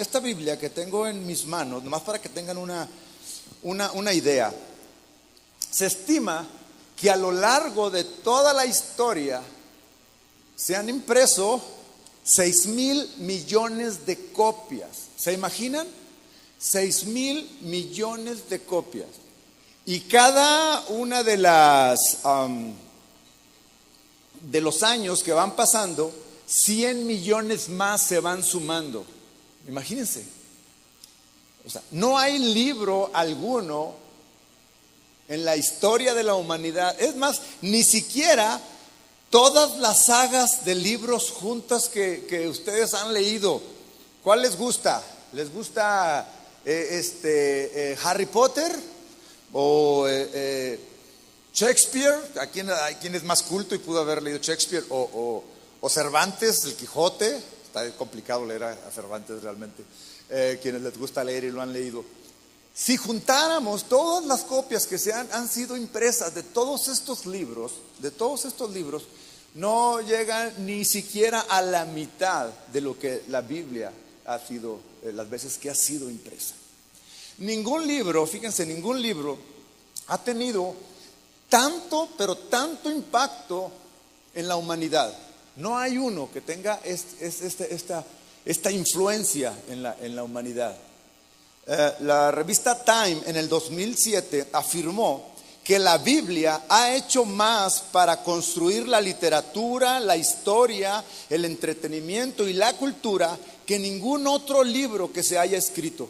esta Biblia que tengo en mis manos, nomás para que tengan una idea, se estima que a lo largo de toda la historia se han impreso 6,000 millones de copias. ¿Se imaginan? 6,000 millones de copias. Y cada una de los años que van pasando, 100 millones más se van sumando. Imagínense. O sea, no hay libro alguno en la historia de la humanidad. Es más, ni siquiera todas las sagas de libros juntas que ustedes han leído. ¿Cuál les gusta? ¿Les gusta Harry Potter? ¿O Shakespeare? ¿A quién es más culto y pudo haber leído Shakespeare? ¿O Cervantes, el Quijote? Está complicado leer a Cervantes realmente. Quienes les gusta leer y lo han leído. Si juntáramos todas las copias que han sido impresas de todos estos libros, no llegan ni siquiera a la mitad de lo que la Biblia ha sido, las veces que ha sido impresa. Ningún libro, fíjense, ningún libro ha tenido tanto, pero tanto impacto en la humanidad. No hay uno que tenga esta influencia en la humanidad. La revista Time en el 2007 afirmó que la Biblia ha hecho más para construir la literatura, la historia, el entretenimiento y la cultura que ningún otro libro que se haya escrito.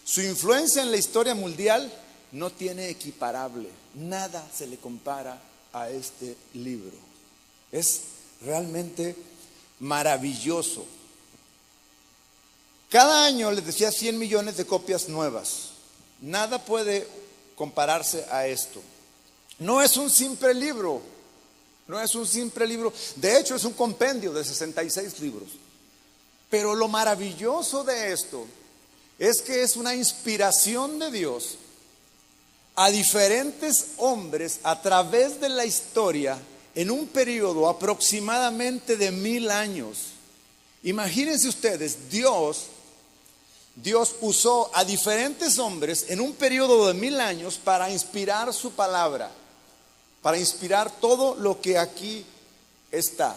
Su influencia en la historia mundial no tiene equiparable. Nada se le compara a este libro. Es realmente maravilloso. Cada año, les decía, 100 millones de copias nuevas. Nada puede compararse a esto. No es un simple libro. De hecho, es un compendio de 66 libros. Pero lo maravilloso de esto es que es una inspiración de Dios a diferentes hombres a través de la historia en un periodo aproximadamente de 1000 años. Imagínense ustedes, Dios usó a diferentes hombres en un periodo de 1000 años para inspirar su palabra, para inspirar todo lo que aquí está,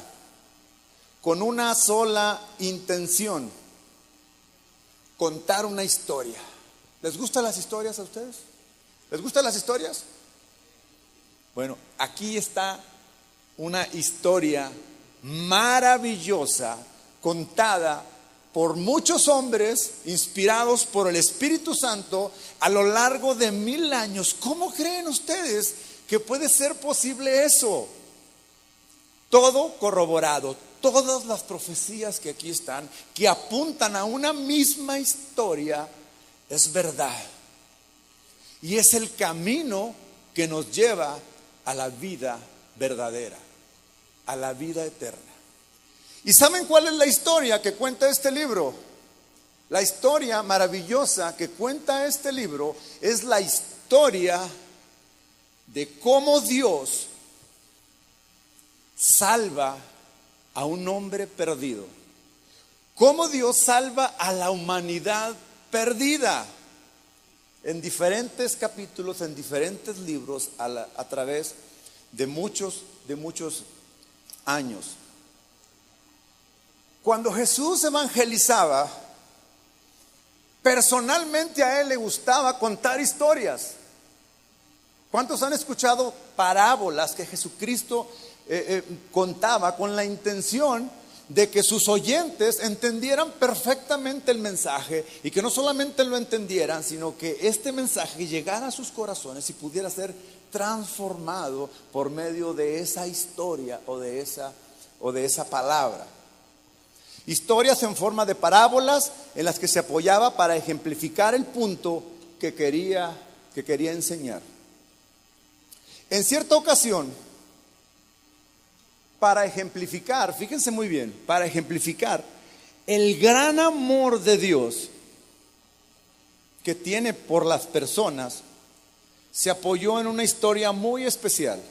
con una sola intención: contar una historia. ¿Les gustan las historias a ustedes? ¿Les gustan las historias? Bueno, aquí está una historia maravillosa contada por muchos hombres inspirados por el Espíritu Santo a lo largo de 1000 años. ¿Cómo creen ustedes que puede ser posible eso? Todo corroborado, todas las profecías que aquí están, que apuntan a una misma historia, es verdad. Y es el camino que nos lleva a la vida verdadera, a la vida eterna. ¿Y saben cuál es la historia que cuenta este libro? La historia maravillosa que cuenta este libro es la historia de cómo Dios salva a un hombre perdido. Cómo Dios salva a la humanidad perdida. En diferentes capítulos, en diferentes libros, a través de muchos años. Cuando Jesús evangelizaba, personalmente a él le gustaba contar historias. ¿Cuántos han escuchado parábolas que Jesucristo contaba con la intención de que sus oyentes entendieran perfectamente el mensaje, y que no solamente lo entendieran, sino que este mensaje llegara a sus corazones y pudiera ser transformado por medio de esa historia o de esa palabra? Historias en forma de parábolas en las que se apoyaba para ejemplificar el punto que quería enseñar. En cierta ocasión, para ejemplificar, fíjense muy bien, para ejemplificar el gran amor de Dios que tiene por las personas, se apoyó en una historia muy especial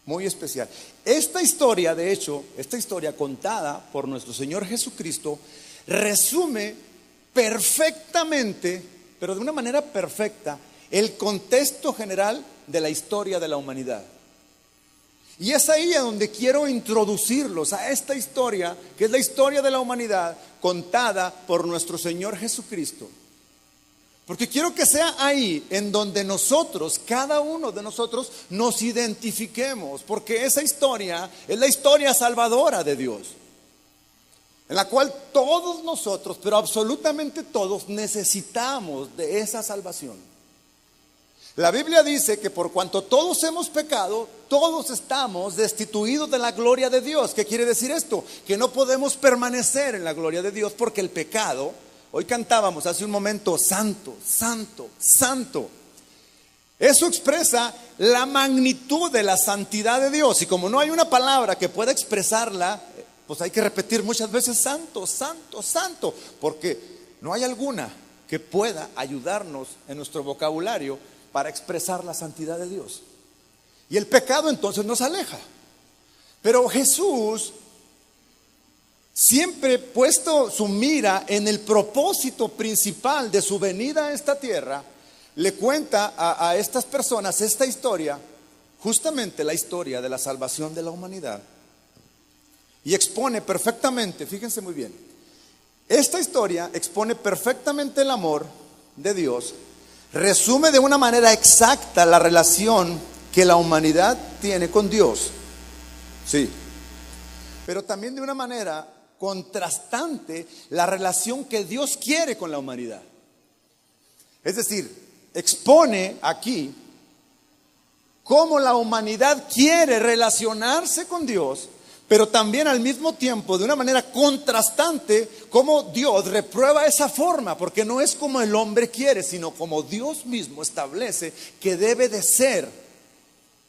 muy especial. Esta historia, de hecho, esta historia contada por nuestro Señor Jesucristo, resume perfectamente, pero de una manera perfecta, el contexto general de la historia de la humanidad. Y es ahí a donde quiero introducirlos a esta historia, que es la historia de la humanidad contada por nuestro Señor Jesucristo. Porque quiero que sea ahí en donde nosotros, cada uno de nosotros, nos identifiquemos. Porque esa historia es la historia salvadora de Dios, en la cual todos nosotros, pero absolutamente todos, necesitamos de esa salvación. La Biblia dice que por cuanto todos hemos pecado, todos estamos destituidos de la gloria de Dios. ¿Qué quiere decir esto? Que no podemos permanecer en la gloria de Dios porque el pecado, hoy cantábamos hace un momento, santo, santo, santo. Eso expresa la magnitud de la santidad de Dios. Y como no hay una palabra que pueda expresarla, pues hay que repetir muchas veces santo, santo, santo, porque no hay alguna que pueda ayudarnos en nuestro vocabulario para expresar la santidad de Dios. Y el pecado entonces nos aleja. Pero Jesús, siempre puesto su mira en el propósito principal de su venida a esta tierra, le cuenta a estas personas esta historia, justamente la historia de la salvación de la humanidad. Y expone perfectamente, fíjense muy bien, esta historia expone perfectamente el amor de Dios. Resume de una manera exacta la relación que la humanidad tiene con Dios. Sí. Pero también de una manera contrastante la relación que Dios quiere con la humanidad. Es decir, expone aquí cómo la humanidad quiere relacionarse con Dios, pero también al mismo tiempo, de una manera contrastante, cómo Dios reprueba esa forma, porque no es como el hombre quiere, sino como Dios mismo establece que debe de ser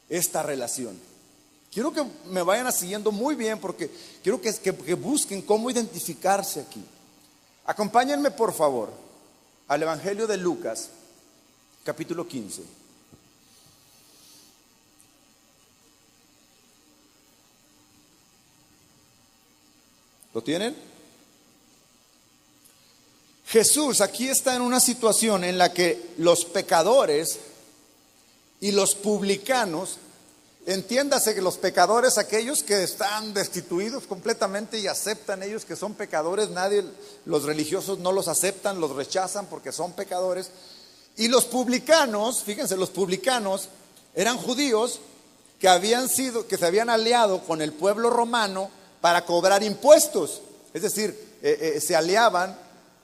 esta relación. Quiero que me vayan siguiendo muy bien, porque quiero que busquen cómo identificarse aquí. Acompáñenme por favor al Evangelio de Lucas, capítulo 15. ¿Lo tienen? Jesús aquí está en una situación en la que los pecadores y los publicanos, entiéndase que los pecadores, aquellos que están destituidos completamente y aceptan ellos que son pecadores, los religiosos no los aceptan, los rechazan porque son pecadores. Y los publicanos, fíjense, los publicanos eran judíos que se habían aliado con el pueblo romano para cobrar impuestos. Es decir, se aliaban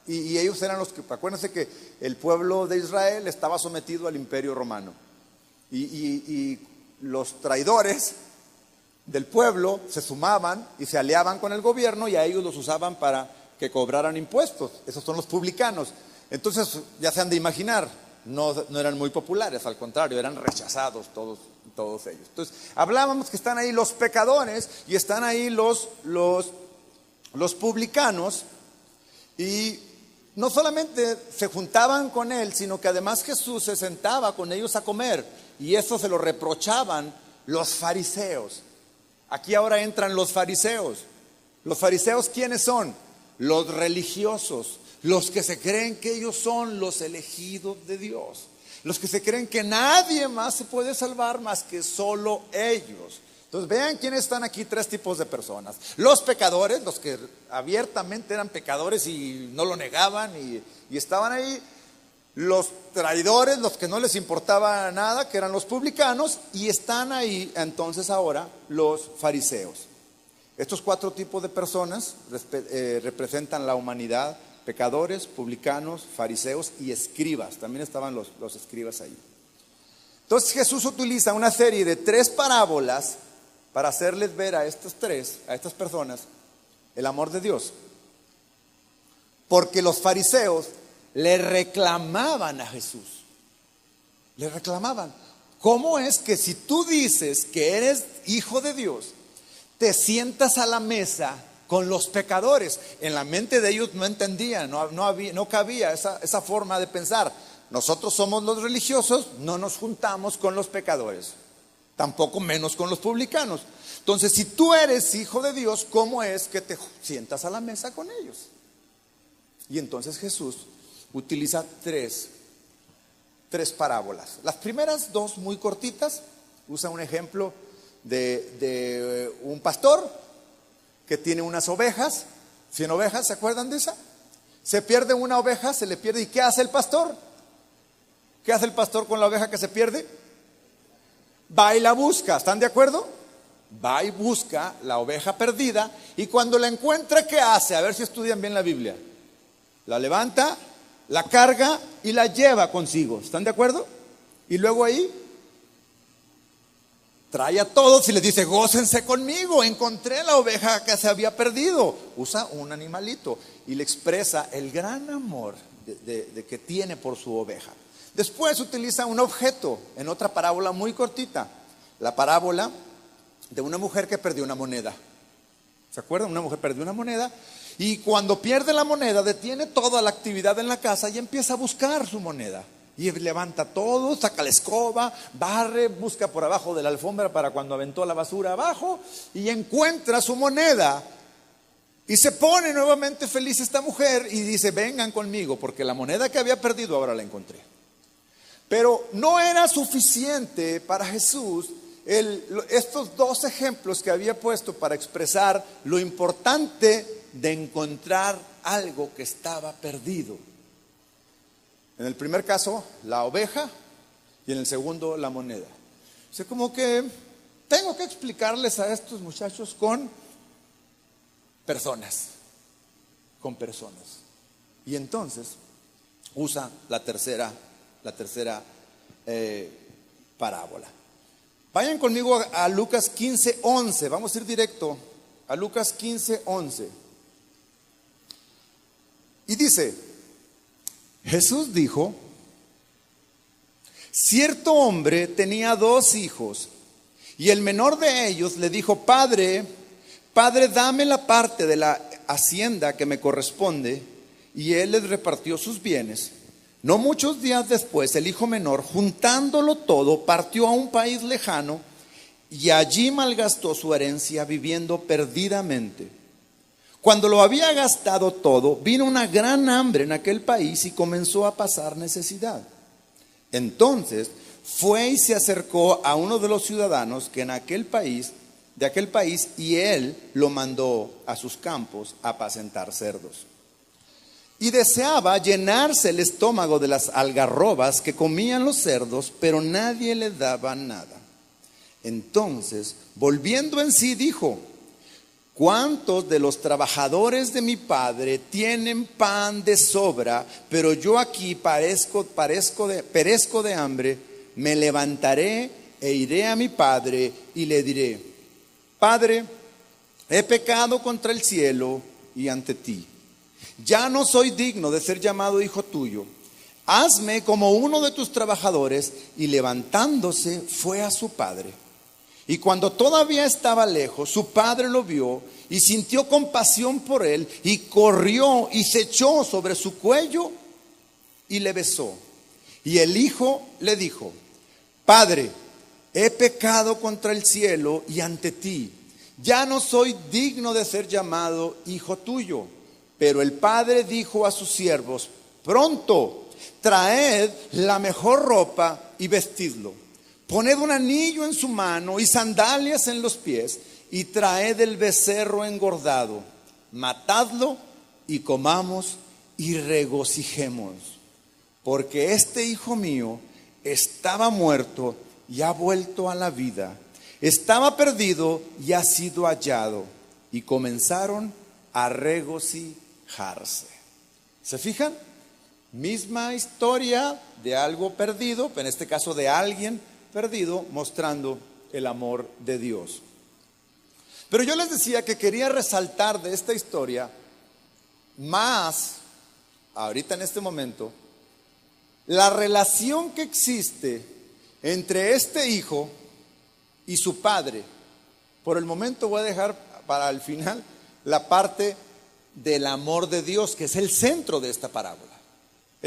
y ellos eran los que, acuérdense que el pueblo de Israel estaba sometido al imperio romano. Y los traidores del pueblo se sumaban y se aliaban con el gobierno y a ellos los usaban para que cobraran impuestos. Esos son los publicanos. Entonces ya se han de imaginar, no eran muy populares, al contrario, eran rechazados todos ellos. Entonces hablábamos que están ahí los pecadores y están ahí los publicanos, y no solamente se juntaban con él, sino que además Jesús se sentaba con ellos a comer, y eso se lo reprochaban los fariseos. Aquí ahora entran los fariseos. ¿Los fariseos quiénes son? Los religiosos, los que se creen que ellos son los elegidos de Dios, los que se creen que nadie más se puede salvar más que solo ellos. Entonces vean quiénes están aquí, tres tipos de personas: los pecadores, los que abiertamente eran pecadores y no lo negaban y estaban ahí; los traidores, los que no les importaba nada, que eran los publicanos; y están ahí entonces ahora los fariseos. Estos cuatro tipos de personas representan la humanidad: pecadores, publicanos, fariseos y escribas. También estaban los escribas ahí. Entonces Jesús utiliza una serie de 3 parábolas para hacerles ver a estas personas, el amor de Dios. Porque los fariseos le reclamaban a Jesús. Le reclamaban: ¿cómo es que si tú dices que eres hijo de Dios, te sientas a la mesa con los pecadores? En la mente de ellos no entendían, no cabía esa forma de pensar. Nosotros somos los religiosos, no nos juntamos con los pecadores. tampoco menos con los publicanos. Entonces, si tú eres hijo de Dios, ¿cómo es que te sientas a la mesa con ellos? Y entonces Jesús utiliza tres parábolas. Las primeras dos muy cortitas, usa un ejemplo de un pastor que tiene unas ovejas, 100 ovejas, ¿se acuerdan de esa? Se pierde una oveja, se le pierde, ¿y qué hace el pastor? ¿Qué hace el pastor con la oveja que se pierde? Va y la busca, ¿están de acuerdo? Va y busca la oveja perdida, y cuando la encuentra, ¿qué hace? A ver si estudian bien la Biblia. La levanta, la carga y la lleva consigo, ¿están de acuerdo? Y luego ahí trae a todos y les dice: gócense conmigo, encontré la oveja que se había perdido. Usa un animalito y le expresa el gran amor de que tiene por su oveja. Después utiliza un objeto en otra parábola muy cortita, la parábola de una mujer que perdió una moneda. ¿Se acuerdan? Una mujer perdió una moneda, y cuando pierde la moneda detiene toda la actividad en la casa y empieza a buscar su moneda. Y levanta todo, saca la escoba, barre, busca por abajo de la alfombra para cuando aventó la basura abajo, y encuentra su moneda. Y se pone nuevamente feliz esta mujer y dice: vengan conmigo, porque la moneda que había perdido ahora la encontré. Pero no era suficiente para Jesús estos dos ejemplos que había puesto para expresar lo importante de encontrar algo que estaba perdido. En el primer caso, la oveja, y en el segundo, la moneda. O sea, como que tengo que explicarles a estos muchachos con personas. Y entonces usa la tercera parábola. Vayan conmigo a Lucas 15:11. Vamos a ir directo a Lucas 15:11. Y dice: Jesús dijo: cierto hombre tenía 2 hijos, y el menor de ellos le dijo: Padre, dame la parte de la hacienda que me corresponde. Y él les repartió sus bienes. No muchos días después, el hijo menor, juntándolo todo, partió a un país lejano, y allí malgastó su herencia viviendo perdidamente. Cuando lo había gastado todo, vino una gran hambre en aquel país y comenzó a pasar necesidad. Entonces fue y se acercó a uno de los ciudadanos que de aquel país, y él lo mandó a sus campos a apacentar cerdos. Y deseaba llenarse el estómago de las algarrobas que comían los cerdos, pero nadie le daba nada. Entonces, volviendo en sí, dijo: ¿cuántos de los trabajadores de mi padre tienen pan de sobra, pero yo aquí perezco de hambre? Me levantaré e iré a mi padre y le diré: Padre, he pecado contra el cielo y ante ti. Ya no soy digno de ser llamado hijo tuyo. Hazme como uno de tus trabajadores. Y levantándose fue a su padre. Y cuando todavía estaba lejos, su padre lo vio y sintió compasión por él, y corrió y se echó sobre su cuello y le besó. Y el hijo le dijo: Padre, he pecado contra el cielo y ante ti. Ya no soy digno de ser llamado hijo tuyo. Pero el padre dijo a sus siervos: pronto, traed la mejor ropa y vestidlo. Poned un anillo en su mano y sandalias en los pies, y traed el becerro engordado. Matadlo y comamos y regocijémonos. Porque este hijo mío estaba muerto y ha vuelto a la vida. Estaba perdido y ha sido hallado. Y comenzaron a regocijarse. ¿Se fijan? Misma historia de algo perdido, pero en este caso de alguien perdido, mostrando el amor de Dios. Pero yo les decía que quería resaltar de esta historia más, ahorita en este momento, la relación que existe entre este hijo y su padre. Por el momento voy a dejar para el final la parte del amor de Dios, que es el centro de esta parábola.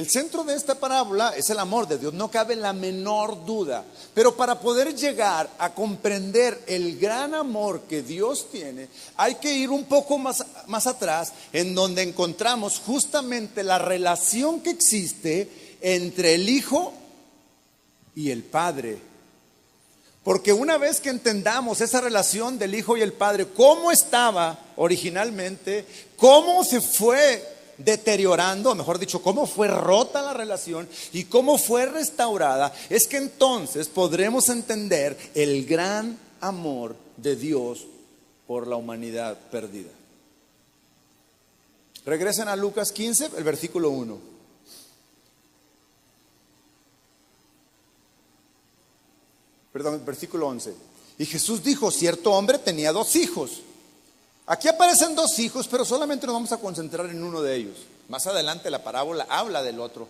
El centro de esta parábola es el amor de Dios, no cabe la menor duda. Pero para poder llegar a comprender el gran amor que Dios tiene, hay que ir un poco más atrás, en donde encontramos justamente la relación que existe entre el Hijo y el Padre. Porque una vez que entendamos esa relación del Hijo y el Padre, cómo estaba originalmente, cómo se fue deteriorando, mejor dicho, cómo fue rota la relación y cómo fue restaurada, es que entonces podremos entender el gran amor de Dios por la humanidad perdida. Regresen a Lucas 15, el versículo 1. Perdón, el versículo 11. Y Jesús dijo: cierto hombre tenía 2 hijos. Aquí aparecen 2 hijos, pero solamente nos vamos a concentrar en uno de ellos. Más adelante la parábola habla del otro.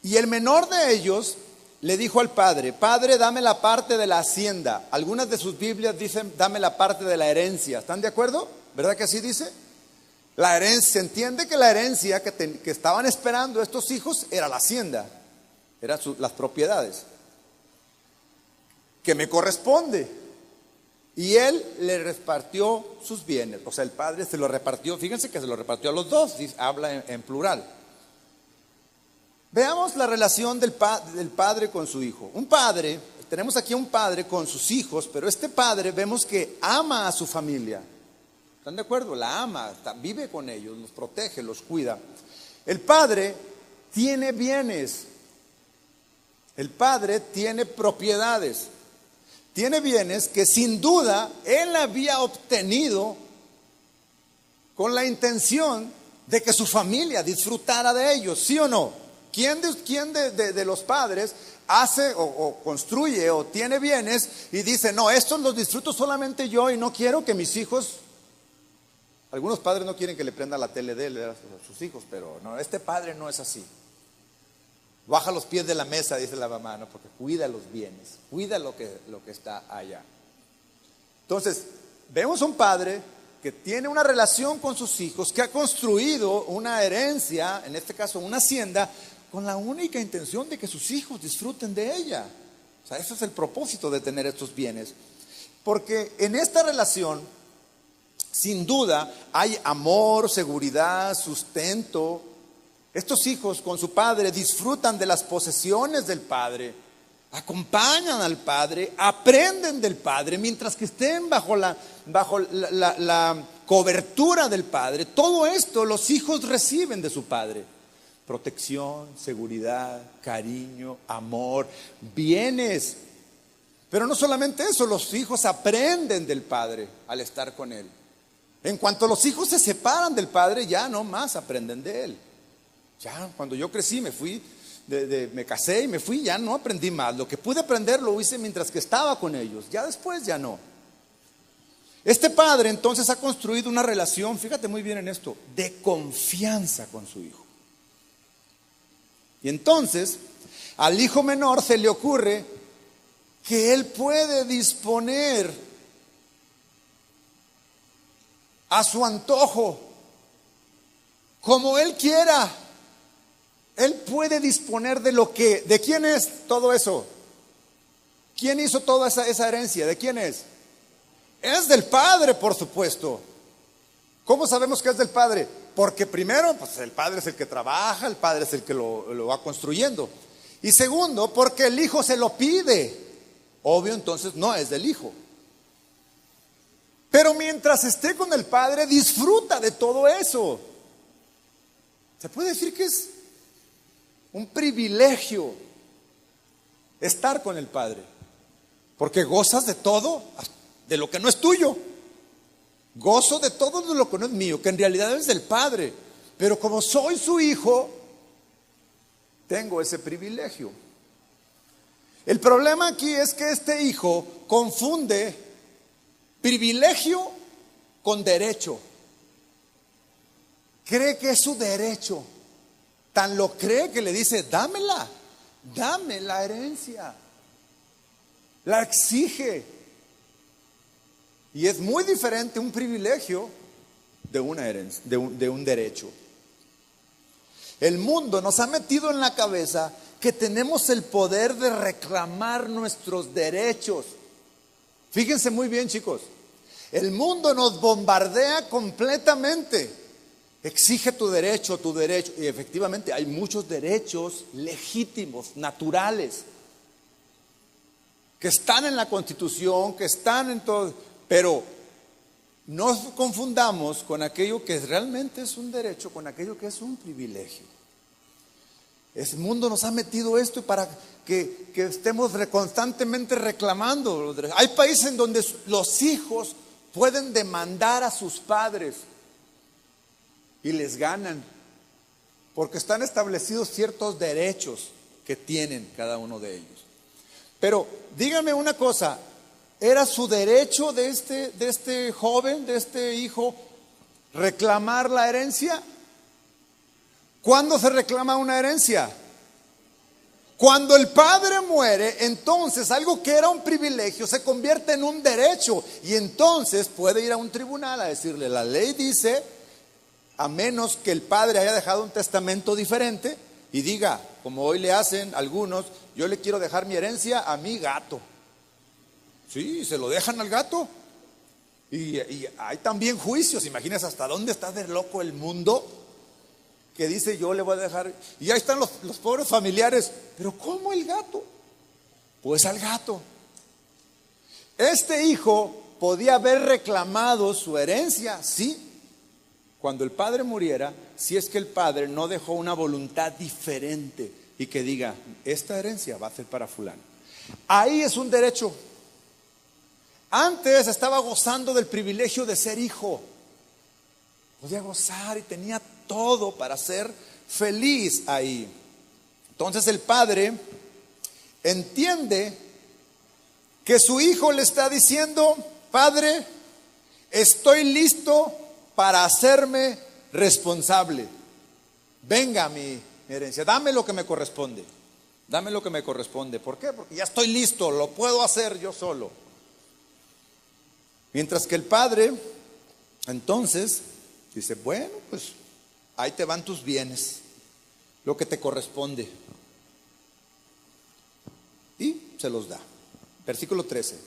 Y el menor de ellos le dijo al padre: Padre, dame la parte de la hacienda. Algunas de sus Biblias dicen: dame la parte de la herencia. ¿Están de acuerdo? ¿Verdad que así dice? La herencia, se entiende que la herencia que estaban esperando estos hijos era la hacienda, eran las propiedades que me corresponde. Y él le repartió sus bienes. O sea, el padre se lo repartió. Fíjense que se lo repartió a los 2. Habla en plural. Veamos la relación del padre con su hijo. Un padre, tenemos aquí a un padre con sus hijos, pero este padre vemos que ama a su familia. ¿Están de acuerdo? La ama, vive con ellos, los protege, los cuida. El padre tiene bienes. El padre tiene propiedades. Tiene bienes que sin duda él había obtenido con la intención de que su familia disfrutara de ellos, ¿sí o no? ¿Quién de los padres hace o construye o tiene bienes y dice: no, estos los disfruto solamente yo y no quiero que mis hijos... Algunos padres no quieren que le prenda la tele de él a sus hijos, pero no, este padre no es así. Baja los pies de la mesa, dice la mamá, ¿no? Porque cuida los bienes, cuida lo que está allá. Entonces, vemos un padre que tiene una relación con sus hijos, que ha construido una herencia, en este caso una hacienda, con la única intención de que sus hijos disfruten de ella. O sea, ese es el propósito de tener estos bienes. Porque en esta relación, sin duda, hay amor, seguridad, sustento. Estos hijos con su padre disfrutan de las posesiones del padre, acompañan al padre, aprenden del padre, mientras que estén bajo la cobertura del padre. Todo esto los hijos reciben de su padre: protección, seguridad, cariño, amor, bienes. Pero no solamente eso, los hijos aprenden del padre al estar con él. En cuanto los hijos se separan del padre, ya no más aprenden de él. Ya cuando yo crecí, me casé y me fui, ya no aprendí más. Lo que pude aprender lo hice mientras que estaba con ellos. Ya después ya no. Este padre entonces ha construido una relación, fíjate muy bien en esto, de confianza con su hijo. Y entonces al hijo menor se le ocurre que él puede disponer a su antojo, como él quiera. Él puede disponer ¿de quién es todo eso? ¿Quién hizo toda esa herencia? ¿De quién es? Es del padre, por supuesto. ¿Cómo sabemos que es del padre? Porque primero, pues el padre es el que trabaja, el padre es el que lo va construyendo. Y segundo, porque el hijo se lo pide. Obvio, entonces no es del hijo. Pero mientras esté con el padre, disfruta de todo eso. Se puede decir que es un privilegio estar con el Padre, porque gozas de todo, de lo que no es tuyo. Gozo de todo de lo que no es mío, que en realidad es del Padre. Pero como soy su hijo, tengo ese privilegio. El problema aquí es que este hijo confunde privilegio con derecho. Cree que es su derecho. Tan lo cree que le dice: dámela, dame la herencia. La exige. Y es muy diferente un privilegio de una herencia, de un derecho. El mundo nos ha metido en la cabeza que tenemos el poder de reclamar nuestros derechos. Fíjense muy bien, chicos. El mundo nos bombardea completamente. Exige tu derecho, tu derecho. Y efectivamente hay muchos derechos legítimos, naturales, que están en la Constitución, que están en todo. Pero no confundamos con aquello que realmente es un derecho, con aquello que es un privilegio. El mundo nos ha metido esto para que estemos constantemente reclamando los derechos. Hay países en donde los hijos pueden demandar a sus padres y les ganan, porque están establecidos ciertos derechos que tienen cada uno de ellos. Pero díganme una cosa, ¿era su derecho de este joven, de este hijo, reclamar la herencia? ¿Cuándo se reclama una herencia? Cuando el padre muere, entonces algo que era un privilegio se convierte en un derecho, y entonces puede ir a un tribunal a decirle: la ley dice, a menos que el padre haya dejado un testamento diferente y diga, como hoy le hacen algunos: yo le quiero dejar mi herencia a mi gato. Sí, se lo dejan al gato. Y hay también juicios. Imagínense hasta dónde está de loco el mundo, que dice: yo le voy a dejar. Y ahí están los pobres familiares. Pero ¿cómo el gato? Pues al gato. Este hijo podía haber reclamado su herencia, sí, cuando el padre muriera, si es que el padre no dejó una voluntad diferente y que diga: esta herencia va a ser para fulano. Ahí es un derecho. Antes estaba gozando del privilegio de ser hijo. Podía gozar y tenía todo para ser feliz ahí. Entonces el padre entiende que su hijo le está diciendo: padre, estoy listo para hacerme responsable. Venga mi herencia, dame lo que me corresponde. Dame lo que me corresponde. ¿Por qué? Porque ya estoy listo, lo puedo hacer yo solo. Mientras que el padre entonces dice: bueno, pues ahí te van tus bienes, lo que te corresponde. Y se los da. Versículo 13.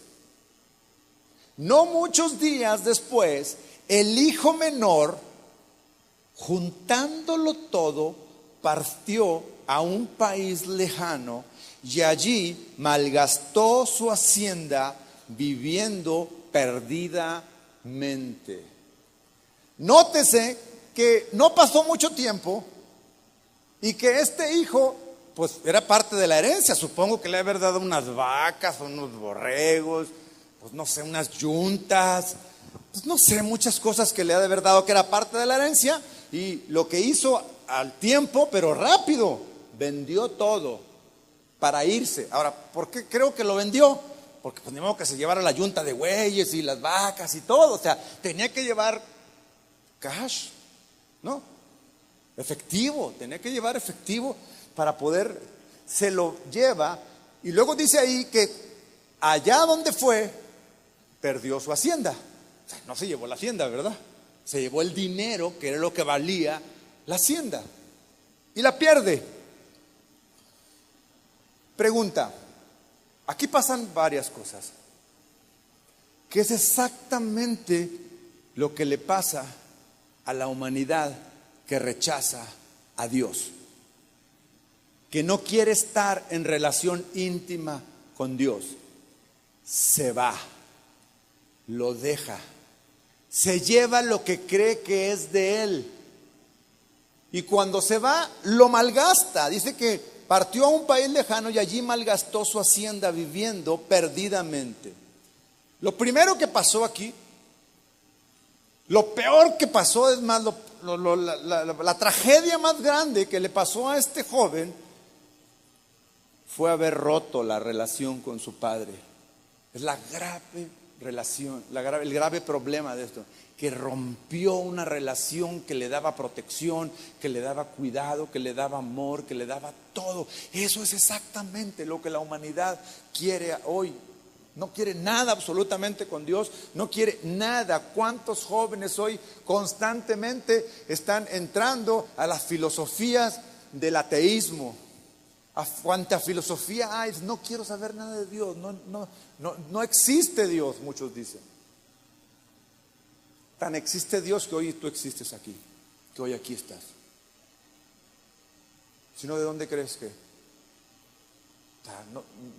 No muchos días después, el hijo menor, juntándolo todo, partió a un país lejano y allí malgastó su hacienda viviendo perdidamente. Nótese que no pasó mucho tiempo y que este hijo, pues era parte de la herencia. Supongo que le haber dado unas vacas, unos borregos, pues no sé, unas yuntas, pues no sé, muchas cosas que le ha de haber dado que era parte de la herencia. Y lo que hizo al tiempo, pero rápido, vendió todo para irse. Ahora, ¿por qué creo que lo vendió? Porque pues ni modo que se llevara la yunta de bueyes y las vacas y todo. O sea, tenía que llevar cash, ¿no? Efectivo, tenía que llevar efectivo para poder, se lo lleva. Y luego dice ahí que allá donde fue, perdió su hacienda. O sea, no se llevó la hacienda, ¿verdad? Se llevó el dinero, que era lo que valía la hacienda, y la pierde. Pregunta, aquí pasan varias cosas, que es exactamente lo que le pasa a la humanidad que rechaza a Dios, que no quiere estar en relación íntima con Dios. Se va, lo deja, se lleva lo que cree que es de él, y cuando se va lo malgasta. Dice que partió a un país lejano y allí malgastó su hacienda viviendo perdidamente. Lo primero que pasó aquí, lo peor que pasó, es más, la tragedia más grande que le pasó a este joven fue haber roto la relación con su padre. Es la grave relación, el grave problema de esto, que rompió una relación que le daba protección, que le daba cuidado, que le daba amor, que le daba todo. Eso es exactamente lo que la humanidad quiere hoy. No quiere nada absolutamente con Dios, no quiere nada. ¿Cuántos jóvenes hoy constantemente están entrando a las filosofías del ateísmo? ¿A cuánta filosofía hay? No quiero saber nada de Dios, no existe Dios, muchos dicen. Tan existe Dios que hoy tú existes aquí, que hoy aquí estás. Si no, ¿de dónde crees que?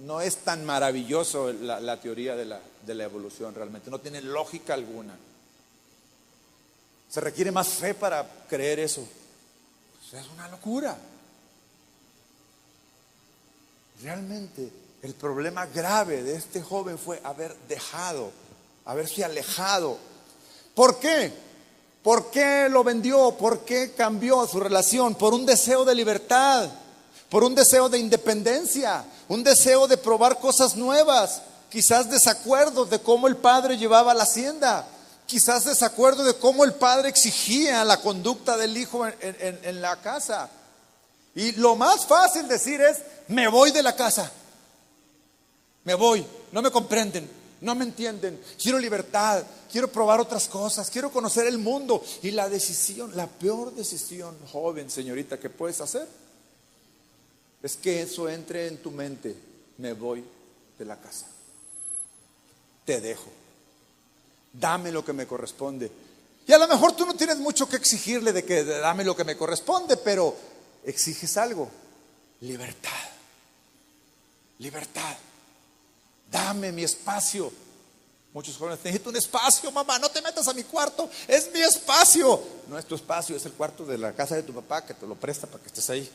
No es tan maravilloso la teoría de la evolución realmente, no tiene lógica alguna. Se requiere más fe para creer eso. Pues es una locura. Realmente el problema grave de este joven fue haberse alejado. ¿Por qué? ¿Por qué lo vendió? ¿Por qué cambió su relación? Por un deseo de libertad, por un deseo de independencia, un deseo de probar cosas nuevas, quizás desacuerdos de cómo el padre llevaba la hacienda, quizás desacuerdo de cómo el padre exigía la conducta del hijo en la casa. Y lo más fácil decir es: me voy de la casa, me voy, no me comprenden, no me entienden, quiero libertad, quiero probar otras cosas, quiero conocer el mundo. Y la decisión, la peor decisión, joven, señorita, que puedes hacer es que eso entre en tu mente: me voy de la casa, te dejo, dame lo que me corresponde. Y a lo mejor tú no tienes mucho que exigirle de que dame lo que me corresponde, pero exiges algo: libertad, libertad, dame mi espacio. Muchos jóvenes: necesito un espacio, mamá, no te metas a mi cuarto, es mi espacio. No es tu espacio, es el cuarto de la casa de tu papá, que te lo presta para que estés ahí,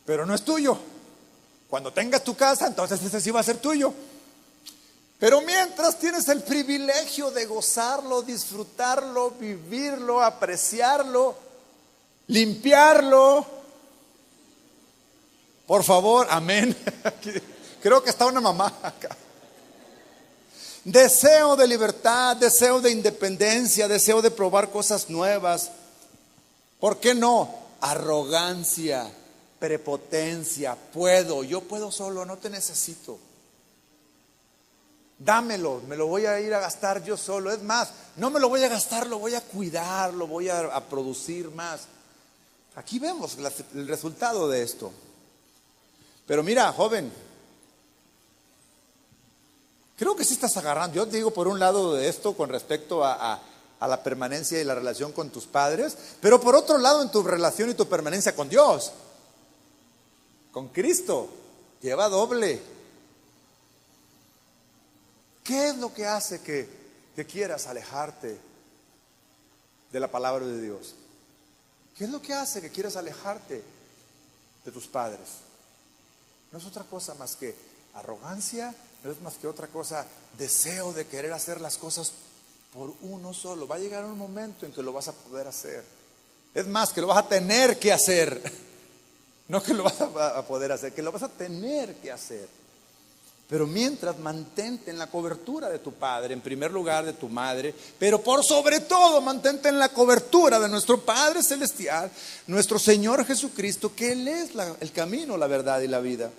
pero no es tuyo. Cuando tengas tu casa, entonces ese sí va a ser tuyo. Pero mientras tienes el privilegio de gozarlo, disfrutarlo, vivirlo, apreciarlo, limpiarlo. Por favor, amén. Creo que está una mamá acá. Deseo de libertad, deseo de independencia, deseo de probar cosas nuevas. ¿Por qué no? Arrogancia, prepotencia. Yo puedo solo, no te necesito. Dámelo, me lo voy a ir a gastar yo solo. Es más, no me lo voy a gastar, lo voy a cuidar, lo voy a producir más. Aquí vemos el resultado de esto. Pero mira, joven, creo que sí estás agarrando. Yo te digo por un lado de esto con respecto a la permanencia y la relación con tus padres, pero por otro lado en tu relación y tu permanencia con Dios, con Cristo, lleva doble. ¿Qué es lo que hace que quieras alejarte de la palabra de Dios? ¿Qué es lo que hace que quieras alejarte de tus padres? No es otra cosa más que arrogancia, no es más que otra cosa deseo de querer hacer las cosas por uno solo. Va a llegar un momento en que lo vas a poder hacer. Es más, que lo vas a tener que hacer. No que lo vas a poder hacer, que lo vas a tener que hacer. Pero mientras, mantente en la cobertura de tu padre, en primer lugar de tu madre, pero por sobre todo mantente en la cobertura de nuestro Padre Celestial, nuestro Señor Jesucristo, que Él es el camino, la verdad y la vida.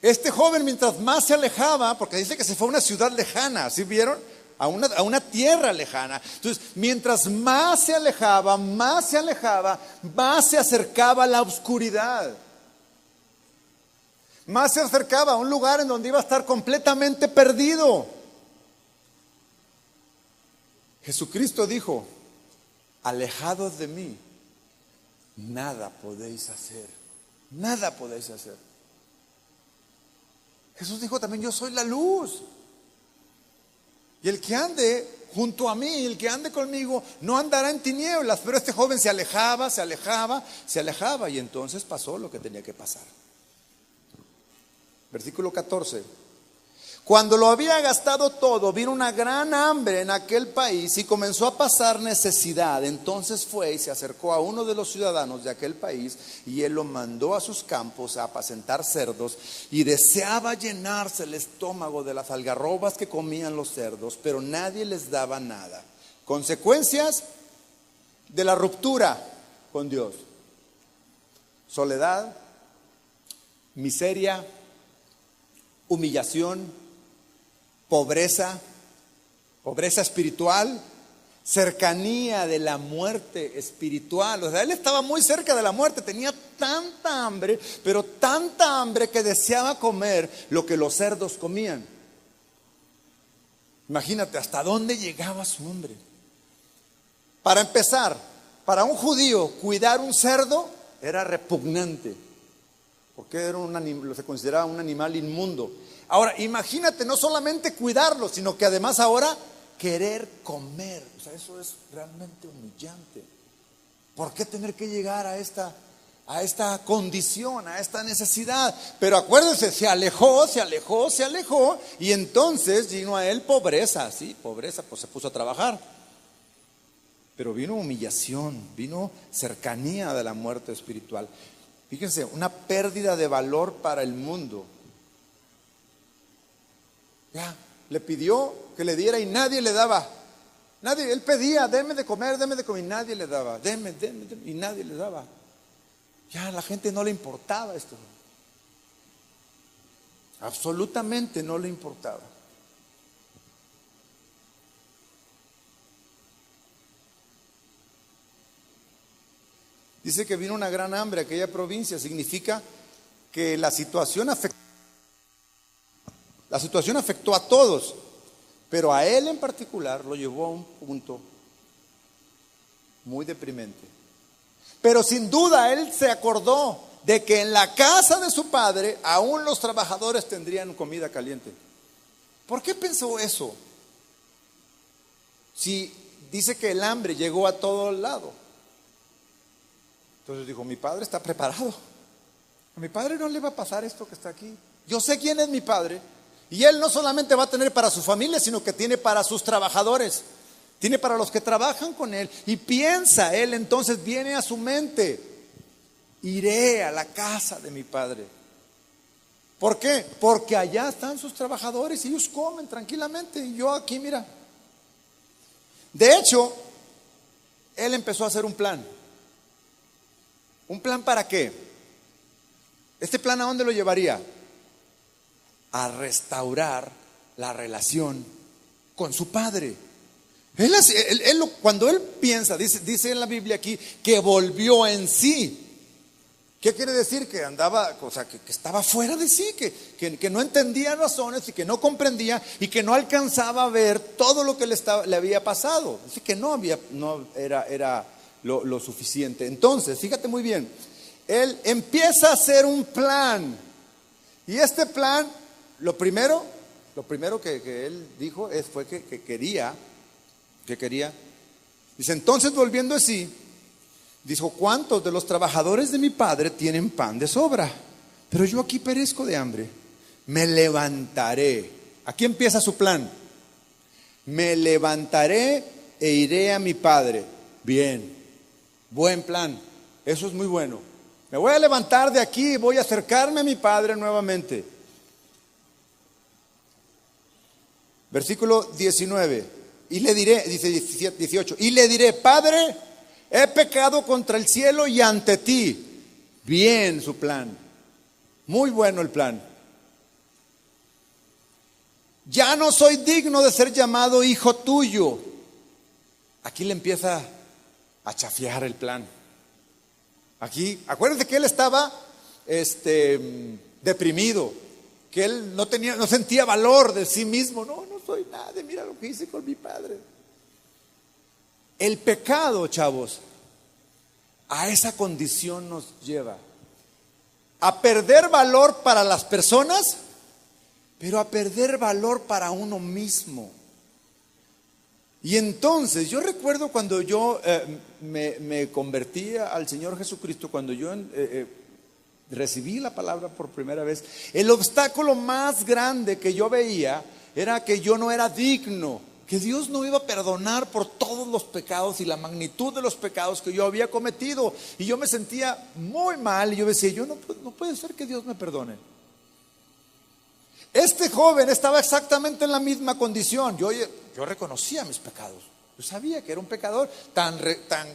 Este joven, mientras más se alejaba, porque dice que se fue a una ciudad lejana, ¿sí vieron? A una tierra lejana. Entonces, mientras más se alejaba, más se acercaba a la oscuridad. Más se acercaba a un lugar en donde iba a estar completamente perdido. Jesucristo dijo: alejados de mí, nada podéis hacer. Nada podéis hacer. Jesús dijo también: yo soy la luz. Y el que ande junto a mí, el que ande conmigo, no andará en tinieblas. Pero este joven se alejaba. Y entonces pasó lo que tenía que pasar. Versículo 14. Cuando lo había gastado todo, vino una gran hambre en aquel país y comenzó a pasar necesidad. Entonces fue y se acercó a uno de los ciudadanos de aquel país, y él lo mandó a sus campos a apacentar cerdos, y deseaba llenarse el estómago de las algarrobas que comían los cerdos, pero nadie les daba nada. Consecuencias de la ruptura con Dios: soledad, miseria, humillación, pobreza espiritual, cercanía de la muerte espiritual. O sea, él estaba muy cerca de la muerte, tenía tanta hambre, pero tanta hambre que deseaba comer lo que los cerdos comían. Imagínate hasta dónde llegaba su hambre. Para empezar, para un judío cuidar un cerdo era repugnante, porque era se consideraba un animal inmundo. Ahora, imagínate no solamente cuidarlo, sino que además ahora querer comer. O sea, eso es realmente humillante. ¿Por qué tener que llegar a esta condición, a esta necesidad? Pero acuérdense, se alejó, y entonces vino a él pobreza, sí, pobreza, pues se puso a trabajar. Pero vino humillación, vino cercanía de la muerte espiritual. Fíjense, una pérdida de valor para el mundo. Ya, le pidió que le diera y nadie le daba. Nadie, él pedía, deme de comer, y nadie le daba. Deme, y nadie le daba. Ya a la gente no le importaba esto. Absolutamente no le importaba. Dice que vino una gran hambre a aquella provincia. Significa que la situación afectó a todos, pero a él en particular lo llevó a un punto muy deprimente. Pero sin duda él se acordó de que en la casa de su padre aún los trabajadores tendrían comida caliente. ¿Por qué pensó eso? Si dice que el hambre llegó a todo lado. Entonces dijo, mi padre está preparado. A mi padre no le va a pasar esto que está aquí. Yo sé quién es mi padre. Y él no solamente va a tener para su familia, sino que tiene para sus trabajadores. Tiene para los que trabajan con él. Y piensa él, entonces viene a su mente, iré a la casa de mi padre. ¿Por qué? Porque allá están sus trabajadores y ellos comen tranquilamente. Y yo aquí, mira. De hecho, él empezó a hacer un plan. ¿Un plan para qué? ¿Este plan a dónde lo llevaría? A restaurar la relación con su padre. Cuando él piensa, dice en la Biblia aquí, que volvió en sí. ¿Qué quiere decir? Que andaba, o sea, que estaba fuera de sí, que no entendía razones y que no comprendía y que no alcanzaba a ver todo lo que le había pasado. Así que no era lo suficiente. Entonces, fíjate muy bien, él empieza a hacer un plan. Y este plan, lo primero que él dijo fue que quería, dice, entonces volviendo así, dijo, ¿cuántos de los trabajadores de mi padre tienen pan de sobra? Pero yo aquí perezco de hambre. Me levantaré. Aquí empieza su plan. Me levantaré e iré a mi padre. Bien, buen plan. Eso es muy bueno. Me voy a levantar de aquí y voy a acercarme a mi padre nuevamente. Versículo 19. Y le diré, dice 18, y le diré, Padre, he pecado contra el cielo y ante ti. Bien su plan. Muy bueno el plan. Ya no soy digno de ser llamado hijo tuyo. Aquí le empieza a chafear el plan. Aquí, acuérdense que él estaba deprimido, que él no sentía valor de sí mismo. No soy nada, mira lo que hice con mi padre. El pecado, chavos, a esa condición nos lleva a perder valor para las personas, pero a perder valor para uno mismo. Y entonces, yo recuerdo cuando yo me convertía al Señor Jesucristo, cuando yo recibí la palabra por primera vez, el obstáculo más grande que yo veía era que yo no era digno, que Dios no iba a perdonar por todos los pecados y la magnitud de los pecados que yo había cometido. Y yo me sentía muy mal y yo decía, no puede ser que Dios me perdone. Este joven estaba exactamente en la misma condición. Yo reconocía mis pecados. Yo sabía que era un pecador. Tan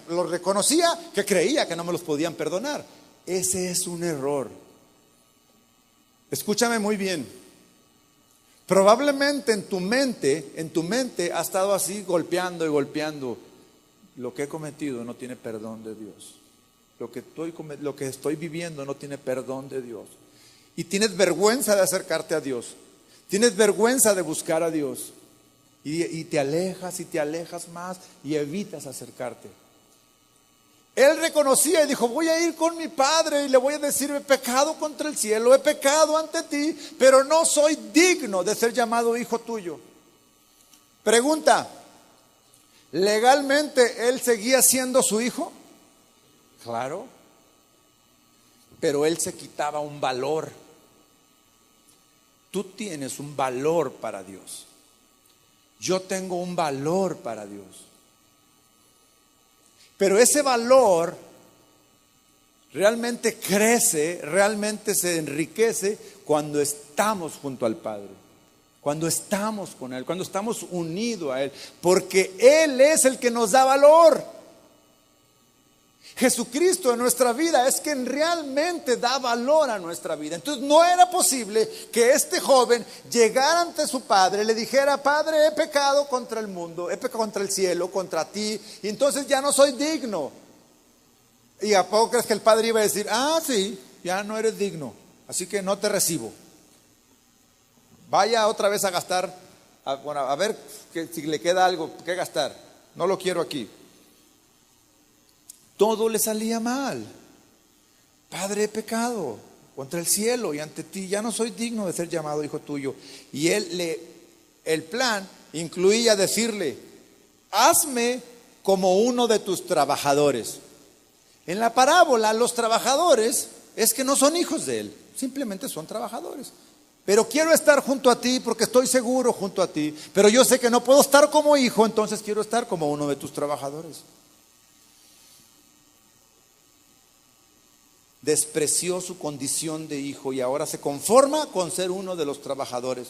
lo reconocía que creía que no me los podían perdonar. Ese es un error. Escúchame muy bien. Probablemente en tu mente ha estado así golpeando y golpeando. Lo que he cometido no tiene perdón de Dios. Lo que estoy viviendo no tiene perdón de Dios. Y tienes vergüenza de acercarte a Dios. Tienes vergüenza de buscar a Dios. Y te alejas más y evitas acercarte. Él reconocía y dijo: voy a ir con mi padre y le voy a decir: he pecado contra el cielo, he pecado ante ti, pero no soy digno de ser llamado hijo tuyo. Pregunta: ¿legalmente él seguía siendo su hijo? Claro. Pero él se quitaba un valor. Tú tienes un valor para Dios. Yo tengo un valor para Dios. Pero ese valor realmente crece, realmente se enriquece cuando estamos junto al Padre, cuando estamos con Él, cuando estamos unidos a Él, porque Él es el que nos da valor. Jesucristo en nuestra vida es quien realmente da valor a nuestra vida. Entonces no era posible que este joven llegara ante su padre y le dijera: Padre, he pecado contra el mundo, he pecado contra el cielo, contra ti, y entonces ya no soy digno. ¿Y a poco crees que el padre iba a decir: ah, sí, ya no eres digno, así que no te recibo? Vaya otra vez a gastar, a ver si le queda algo que gastar, no lo quiero aquí. Todo le salía mal. Padre, he pecado contra el cielo y ante ti, ya no soy digno de ser llamado hijo tuyo. Y el plan incluía decirle: hazme como uno de tus trabajadores. En la parábola, los trabajadores es que no son hijos de él, simplemente son trabajadores. Pero quiero estar junto a ti porque estoy seguro junto a ti, pero yo sé que no puedo estar como hijo, entonces quiero estar como uno de tus trabajadores. Despreció su condición de hijo y ahora se conforma con ser uno de los trabajadores.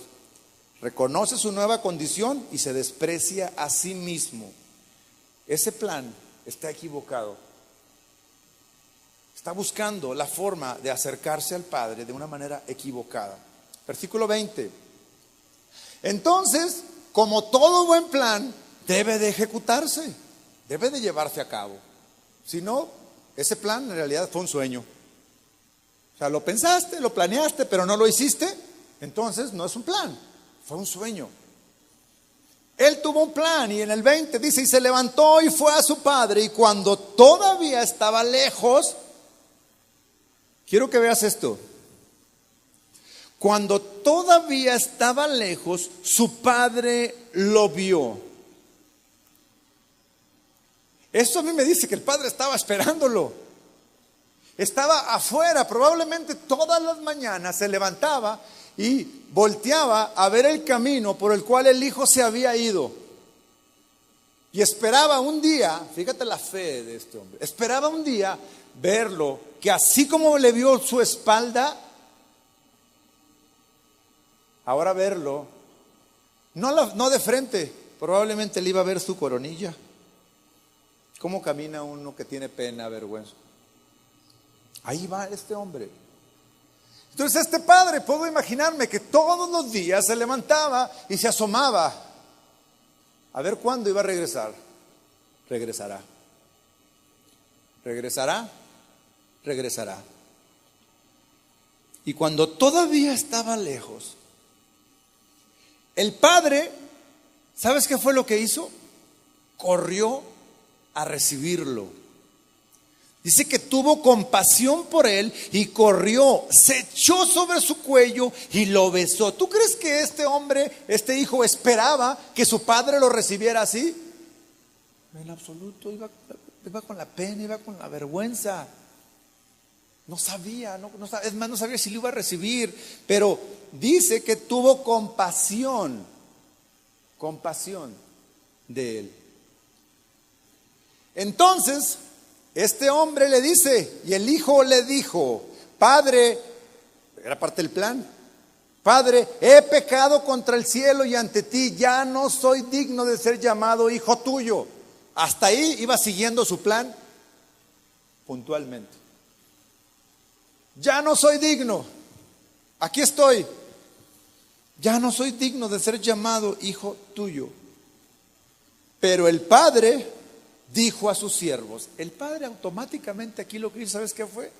Reconoce su nueva condición y se desprecia a sí mismo. Ese plan está equivocado. Está buscando la forma de acercarse al Padre de una manera equivocada. Versículo 20. Entonces, como todo buen plan, debe de ejecutarse, debe de llevarse a cabo. Si no, ese plan en realidad fue un sueño. O sea, lo pensaste, lo planeaste, pero no lo hiciste, entonces no es un plan, fue un sueño. Él tuvo un plan y en el 20 dice: y se levantó y fue a su padre, y cuando todavía estaba lejos, quiero que veas esto, cuando todavía estaba lejos, su padre lo vio. Eso a mí me dice que el padre estaba esperándolo. Estaba afuera, probablemente todas las mañanas se levantaba y volteaba a ver el camino por el cual el hijo se había ido. Y esperaba un día, fíjate la fe de este hombre, esperaba un día verlo, que así como le vio su espalda, ahora verlo, no de frente, probablemente le iba a ver su coronilla. ¿Cómo camina uno que tiene pena, vergüenza? Ahí va este hombre. Entonces este padre, puedo imaginarme que todos los días se levantaba y se asomaba a ver cuándo iba a regresar. Regresará. Regresará. Regresará. Y cuando todavía estaba lejos, el padre, ¿sabes qué fue lo que hizo? Corrió a recibirlo. Dice que tuvo compasión por él y corrió, se echó sobre su cuello y lo besó. ¿Tú crees que este hombre, este hijo, esperaba que su padre lo recibiera así? En absoluto, iba con la pena, iba con la vergüenza. No sabía, es más, no sabía si lo iba a recibir, pero dice que tuvo compasión de él. Entonces, este hombre le dice, y el hijo le dijo: Padre, era parte del plan, Padre, he pecado contra el cielo y ante ti, ya no soy digno de ser llamado hijo tuyo. Hasta ahí iba siguiendo su plan puntualmente. Ya no soy digno, aquí estoy. ya no soy digno de ser llamado hijo tuyo. Pero el padre dijo a sus siervos, el padre automáticamente aquí lo que hizo, ¿sabes qué fue?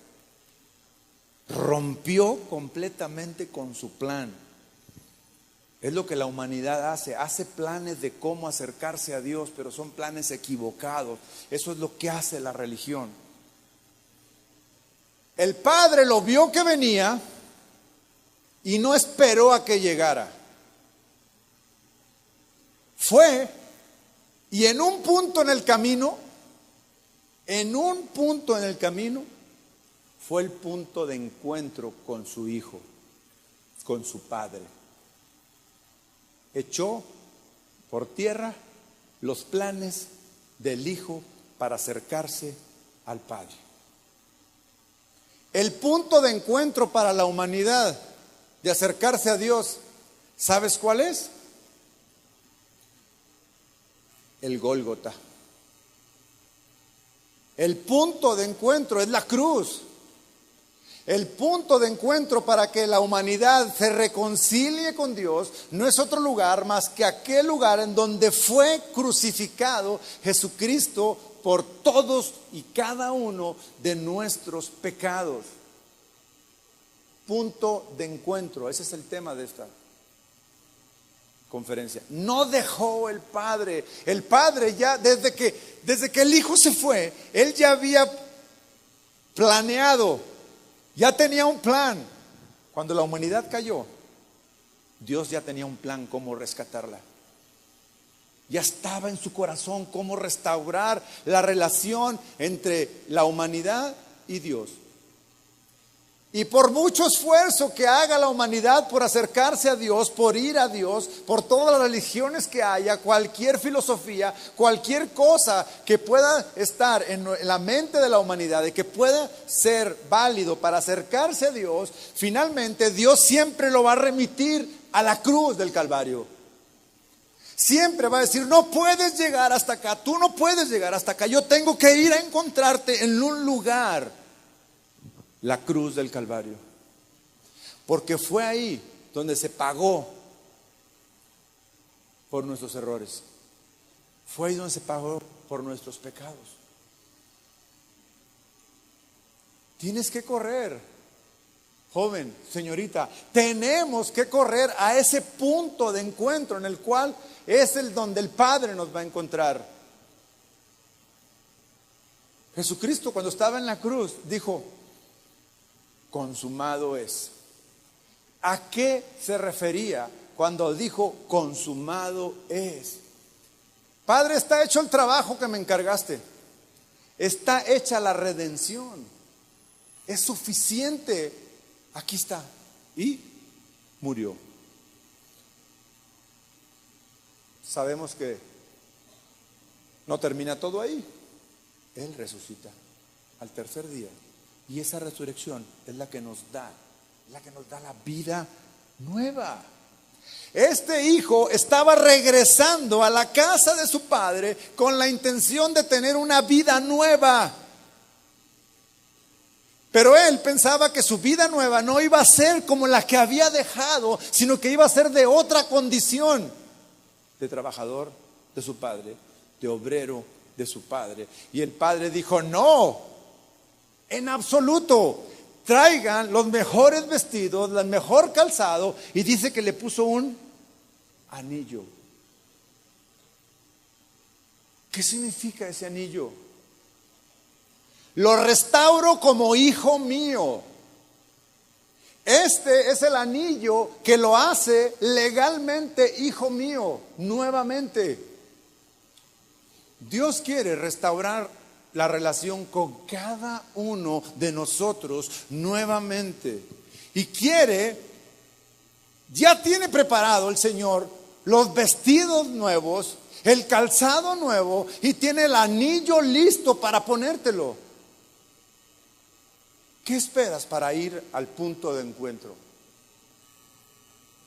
Rompió completamente con su plan. Es lo que la humanidad hace planes de cómo acercarse a Dios, pero son planes equivocados. Eso es lo que hace la religión. El padre lo vio que venía y no esperó a que llegara. Fue y en un punto en el camino, fue el punto de encuentro con su hijo, con su padre. Echó por tierra los planes del hijo para acercarse al padre. El punto de encuentro para la humanidad de acercarse a Dios, ¿sabes cuál es? El Gólgota. El punto de encuentro es la cruz. El punto de encuentro para que la humanidad se reconcilie con Dios no es otro lugar más que aquel lugar en donde fue crucificado Jesucristo por todos y cada uno de nuestros pecados. Punto de encuentro, ese es el tema de esta conferencia. No dejó el Padre ya desde que el Hijo se fue, Él ya había planeado, ya tenía un plan. Cuando la humanidad cayó, Dios ya tenía un plan cómo rescatarla. Ya estaba en su corazón cómo restaurar la relación entre la humanidad y Dios. Y por mucho esfuerzo que haga la humanidad por acercarse a Dios, por ir a Dios, por todas las religiones que haya, cualquier filosofía, cualquier cosa que pueda estar en la mente de la humanidad y que pueda ser válido para acercarse a Dios, finalmente Dios siempre lo va a remitir a la cruz del Calvario. Siempre va a decir, no puedes llegar hasta acá, tú no puedes llegar hasta acá, yo tengo que ir a encontrarte en un lugar. La cruz del Calvario. Porque fue ahí donde se pagó por nuestros errores. Fue ahí donde se pagó por nuestros pecados. Tienes que correr, joven, señorita. Tenemos que correr a ese punto de encuentro en el cual es el donde el Padre nos va a encontrar. Jesucristo, cuando estaba en la cruz, dijo: consumado es. ¿A qué se refería cuando dijo consumado es? Padre, está hecho el trabajo que me encargaste. Está hecha la redención. Es suficiente. Aquí está. Y murió. Sabemos que no termina todo ahí. Él resucita al tercer día. Y esa resurrección es la que nos da la vida nueva. Este hijo estaba regresando a la casa de su padre con la intención de tener una vida nueva. Pero él pensaba que su vida nueva no iba a ser como la que había dejado, sino que iba a ser de otra condición, de trabajador de su padre, de obrero de su padre. Y el padre dijo: no, en absoluto, traigan los mejores vestidos, el mejor calzado, y dice que le puso un anillo. ¿Qué significa ese anillo? Lo restauro como hijo mío. Este es el anillo que lo hace legalmente hijo mío, nuevamente. Dios quiere restaurar la relación con cada uno de nosotros nuevamente. Y ya tiene preparado el Señor los vestidos nuevos, el calzado nuevo, y tiene el anillo listo para ponértelo. ¿Qué esperas para ir al punto de encuentro?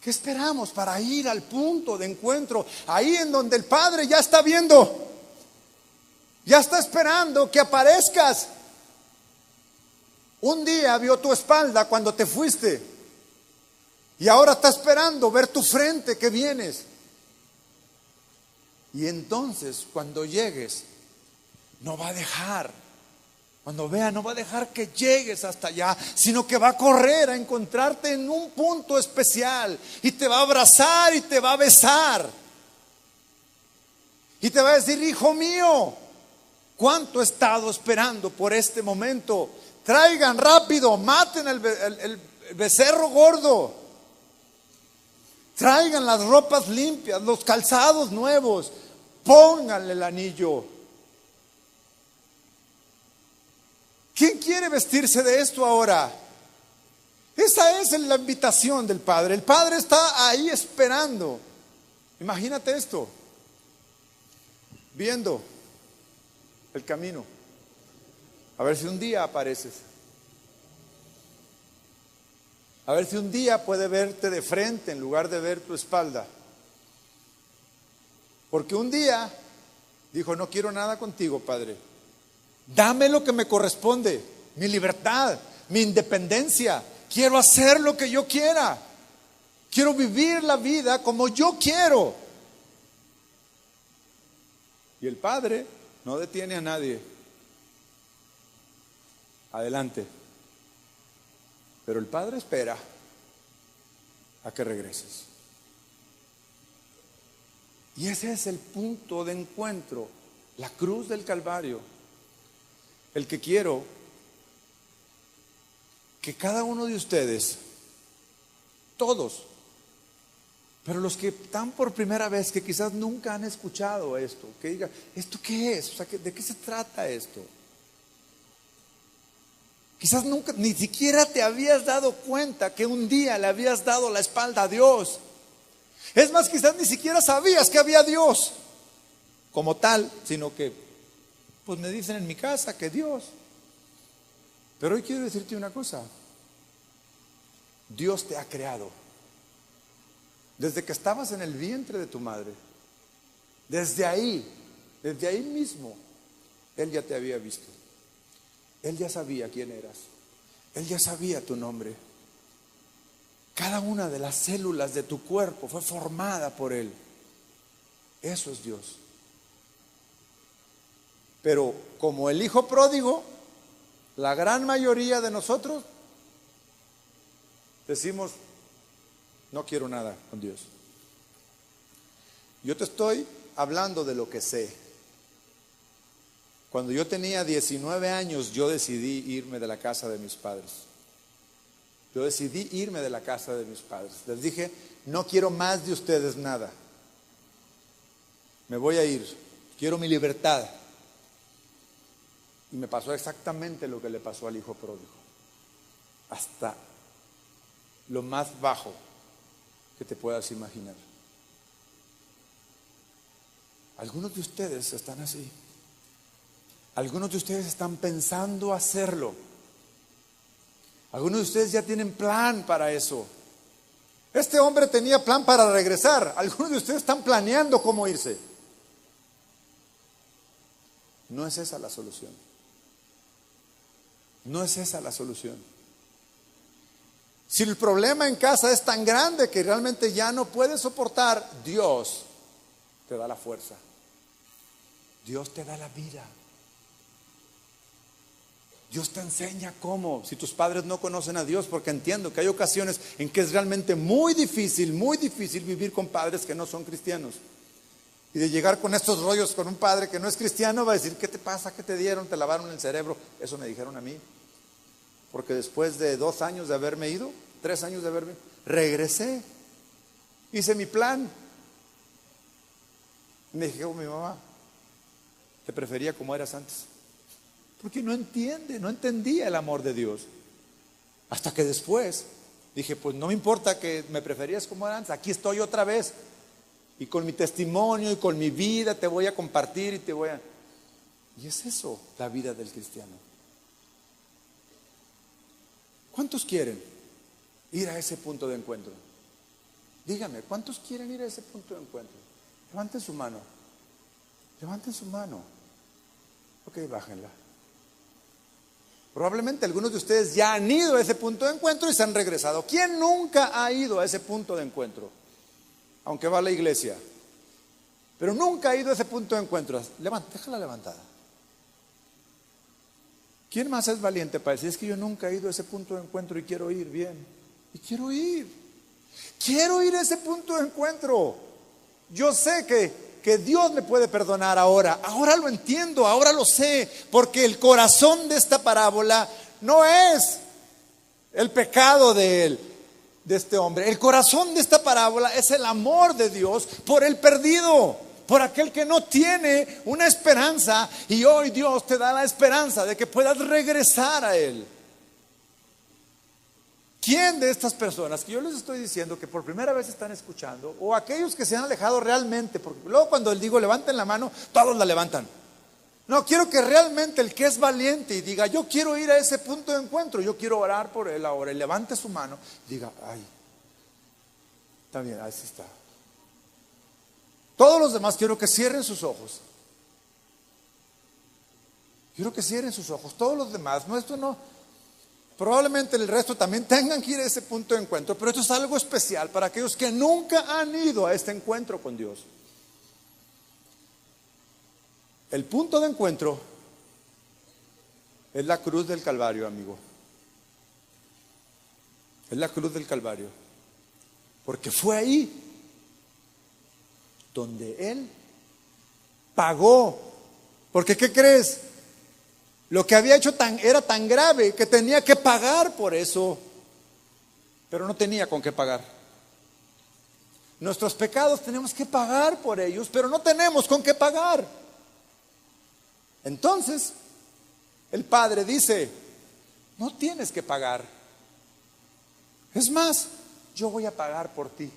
¿Qué esperamos para ir al punto de encuentro? Ahí en donde el Padre ya está viendo. Ya está esperando que aparezcas. Un día vio tu espalda cuando te fuiste. Y ahora está esperando ver tu frente que vienes. Y entonces cuando llegues, no va a dejar. Cuando vea, no va a dejar que llegues hasta allá, sino que va a correr a encontrarte en un punto especial. Y te va a abrazar y te va a besar. Y te va a decir: hijo mío, ¿cuánto he estado esperando por este momento? Traigan rápido, maten el becerro gordo. Traigan las ropas limpias, los calzados nuevos. Pónganle el anillo. ¿Quién quiere vestirse de esto ahora? Esa es la invitación del Padre. El Padre está ahí esperando. Imagínate esto. Viendo el camino. A ver si un día apareces. A ver si un día puede verte de frente en lugar de ver tu espalda. Porque un día dijo: no quiero nada contigo, Padre. Dame lo que me corresponde, mi libertad, mi independencia. Quiero hacer lo que yo quiera. Quiero vivir la vida como yo quiero. Y el Padre no detiene a nadie. Adelante. Pero el Padre espera a que regreses. Y ese es el punto de encuentro, la cruz del Calvario. El que quiero que cada uno de ustedes, todos, pero los que están por primera vez, que quizás nunca han escuchado esto, que digan: ¿esto qué es? O sea, ¿de qué se trata esto? Quizás nunca, ni siquiera te habías dado cuenta que un día le habías dado la espalda a Dios. Es más, quizás ni siquiera sabías que había Dios como tal, sino que, pues me dicen en mi casa que Dios. Pero hoy quiero decirte una cosa. Dios te ha creado. Desde que estabas en el vientre de tu madre. Desde ahí mismo, Él ya te había visto. Él ya sabía quién eras. Él ya sabía tu nombre. Cada una de las células de tu cuerpo fue formada por Él. Eso es Dios. Pero como el hijo pródigo, la gran mayoría de nosotros decimos: no quiero nada con Dios. Yo te estoy hablando de lo que sé. Cuando yo tenía 19 años, yo decidí irme de la casa de mis padres. Yo decidí irme de la casa de mis padres. Les dije: no quiero más de ustedes nada. Me voy a ir. Quiero mi libertad. Y me pasó exactamente lo que le pasó al hijo pródigo. Hasta lo más bajo que te puedas imaginar. Algunos de ustedes están así. Algunos de ustedes están pensando hacerlo. Algunos de ustedes ya tienen plan para eso. Este hombre tenía plan para regresar. Algunos de ustedes están planeando cómo irse. No es esa la solución. No es esa la solución. Si el problema en casa es tan grande que realmente ya no puedes soportar, Dios te da la fuerza. Dios te da la vida. Dios te enseña cómo. Si tus padres no conocen a Dios, porque entiendo que hay ocasiones en que es realmente muy difícil vivir con padres que no son cristianos. Y de llegar con estos rollos con un padre que no es cristiano, va a decir: ¿qué te pasa? ¿Qué te dieron? ¿Te lavaron el cerebro? Eso me dijeron a mí. Porque después de 2 años de haberme ido, 3 años de haberme, regresé. Hice mi plan. Me dijo mi mamá: te prefería como eras antes. Porque no entendía el amor de Dios. Hasta que después dije: pues no me importa que me preferías como era antes, aquí estoy otra vez. Y con mi testimonio y con mi vida te voy a compartir y te voy a... Y es eso, la vida del cristiano. ¿Cuántos quieren ir a ese punto de encuentro? Dígame, ¿cuántos quieren ir a ese punto de encuentro? Levanten su mano. Levanten su mano. Ok, bájenla. Probablemente algunos de ustedes ya han ido a ese punto de encuentro y se han regresado. ¿Quién nunca ha ido a ese punto de encuentro? Aunque va a la iglesia, pero nunca ha ido a ese punto de encuentro. Déjala levantada. ¿Quién más es valiente para decir: es que yo nunca he ido a ese punto de encuentro y quiero ir bien? Y quiero ir a ese punto de encuentro. Yo sé que Dios me puede perdonar ahora lo entiendo, ahora lo sé, porque el corazón de esta parábola no es el pecado de este hombre. El corazón de esta parábola es el amor de Dios por el perdido, por aquel que no tiene una esperanza, y hoy Dios te da la esperanza de que puedas regresar a Él. ¿Quién de estas personas que yo les estoy diciendo que por primera vez están escuchando, o aquellos que se han alejado realmente, porque luego cuando les digo levanten la mano, todos la levantan? No, quiero que realmente el que es valiente y diga: yo quiero ir a ese punto de encuentro, yo quiero orar por él ahora, y levante su mano y diga: ay, está bien, así está. Todos los demás quiero que cierren sus ojos. Quiero que cierren sus ojos, todos los demás. No, esto no. Probablemente el resto también tengan que ir a ese punto de encuentro, pero esto es algo especial para aquellos que nunca han ido a este encuentro con Dios. El punto de encuentro es la cruz del Calvario, amigo. Es la cruz del Calvario. Porque fue ahí donde Él pagó. Porque ¿qué crees? Lo que había hecho era tan grave que tenía que pagar por eso, pero no tenía con qué pagar. Nuestros pecados tenemos que pagar por ellos, pero no tenemos con qué pagar. Entonces, el Padre dice: no tienes que pagar. Es más, yo voy a pagar por ti.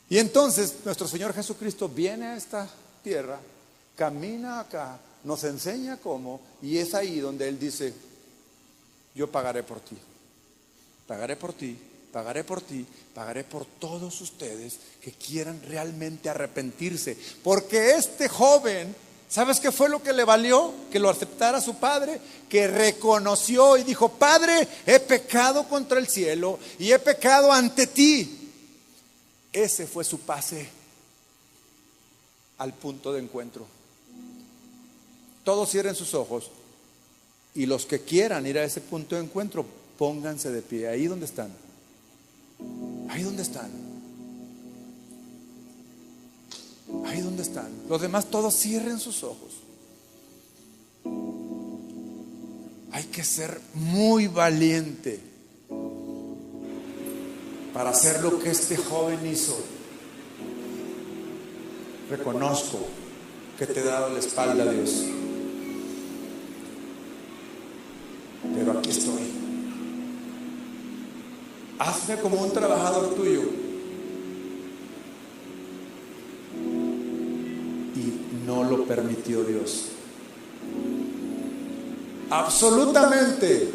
Y entonces nuestro Señor Jesucristo viene a esta tierra, camina acá, nos enseña cómo, y es ahí donde Él dice: yo pagaré por ti, pagaré por ti, pagaré por ti, pagaré por todos ustedes que quieran realmente arrepentirse. Porque este joven, ¿sabes qué fue lo que le valió? Que lo aceptara su padre, que reconoció y dijo: Padre, he pecado contra el cielo y he pecado ante ti. Ese fue su pase al punto de encuentro. Todos cierren sus ojos, y los que quieran ir a ese punto de encuentro, pónganse de pie, ahí donde están. Ahí donde están. Ahí donde están. Los demás todos cierren sus ojos. Hay que ser muy valiente para hacer lo que este joven hizo. Reconozco que te he dado la espalda a Dios, pero aquí estoy. Hazme como un trabajador tuyo. Y no lo permitió Dios. Absolutamente.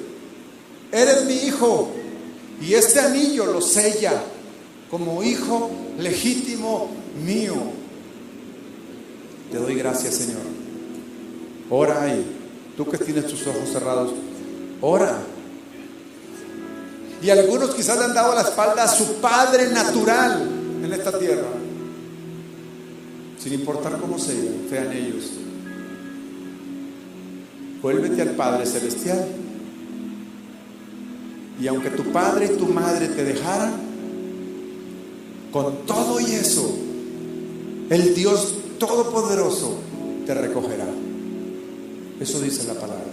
Eres mi hijo, y este anillo lo sella como hijo legítimo mío. Te doy gracias, Señor. Ora ahí, tú que tienes tus ojos cerrados, ora. Y algunos quizás le han dado la espalda a su padre natural en esta tierra, sin importar cómo sean ellos. Vuélvete al Padre Celestial, y aunque tu padre y tu madre te dejaran, con todo y eso, el Dios Todopoderoso te recogerá. Eso dice la palabra.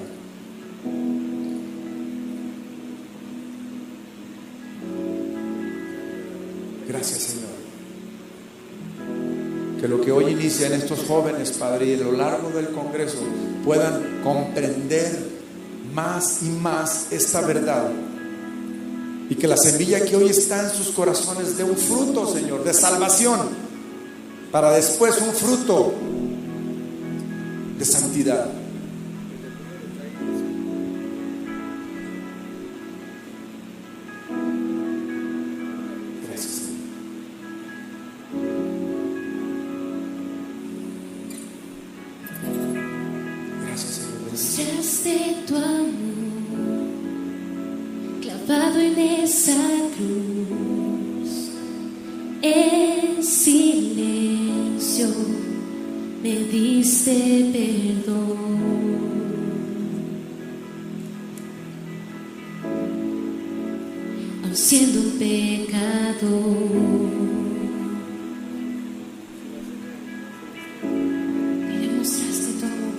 Gracias, Señor. Que lo que hoy inicia en estos jóvenes, Padre, y a lo largo del Congreso, puedan comprender más y más esta verdad, y que la semilla que hoy está en sus corazones dé un fruto, Señor, de salvación, para después un fruto de santidad. Gracias, Señor. Gracias, Señor. mostraste tu amor clavado en esa cruz. En silencio me diste perdón. Aun siendo un pecador, y demostraste tu amor.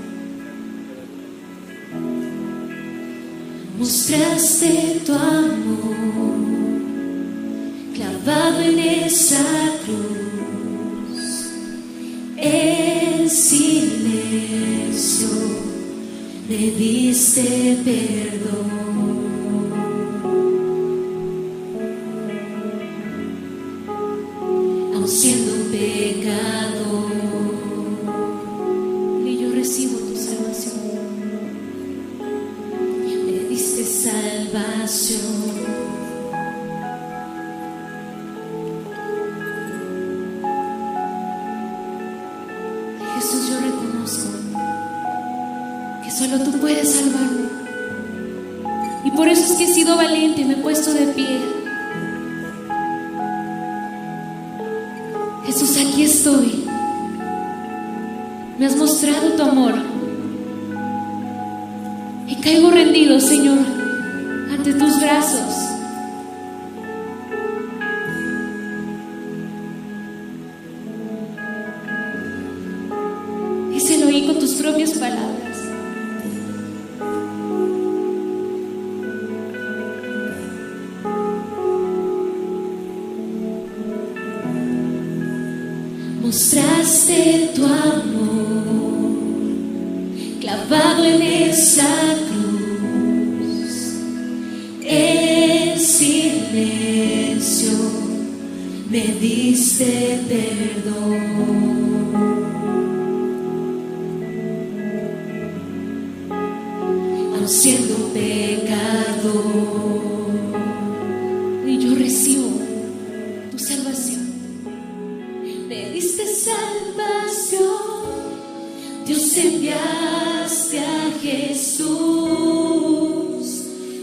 Mostraste tu amor clavado en esa cruz. En silencio me diste perdón. Siendo un pecador, y yo recibo tu salvación. Me diste salvación. Jesús, yo reconozco que solo tú puedes salvarme, y por eso es que he sido valiente y me he puesto de pie. Jesús, aquí estoy. Me has mostrado tu amor y caigo rendido, Señor, ante tus brazos. Díselo ahí con tus propias palabras. Mostraste tu amor clavado en esa cruz. En silencio me diste perdón. Aun siendo un pecador, y yo recibo tu salvación. Me diste salvación, Dios, enviaste a Jesús,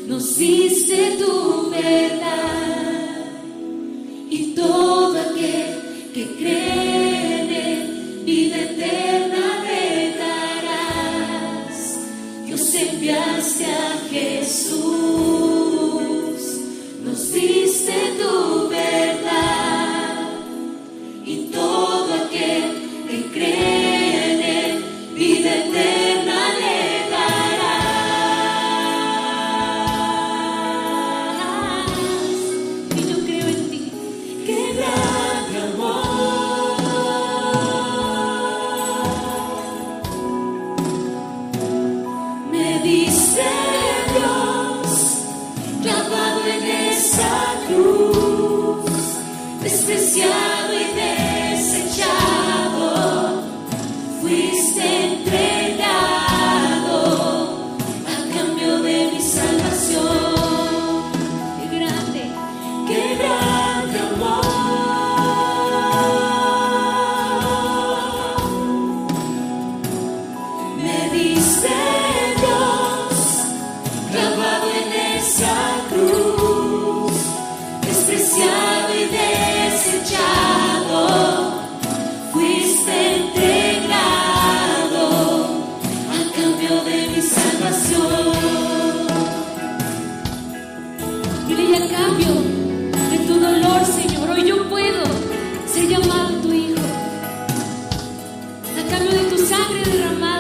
nos diste tu verdad, y todo aquel que cree en él vida eterna le darás. Dios, enviaste a Jesús, nos diste tu verdad, y todo aquel que cree en él vida eterna le darás. Y yo creo en ti. ¡Qué grande amor! Me diste, Dios, clavado en esa cruz, despreciado y desechado, fuiste entregado a cambio de mi salvación. Qué grande amor. Me diste, Dios, clavado en esa cruz, despreciado y desechado, fuiste entregado a cambio de mi salvación. Y a cambio de tu dolor, Señor, hoy yo puedo ser llamado tu hijo. A cambio de tu sangre derramada,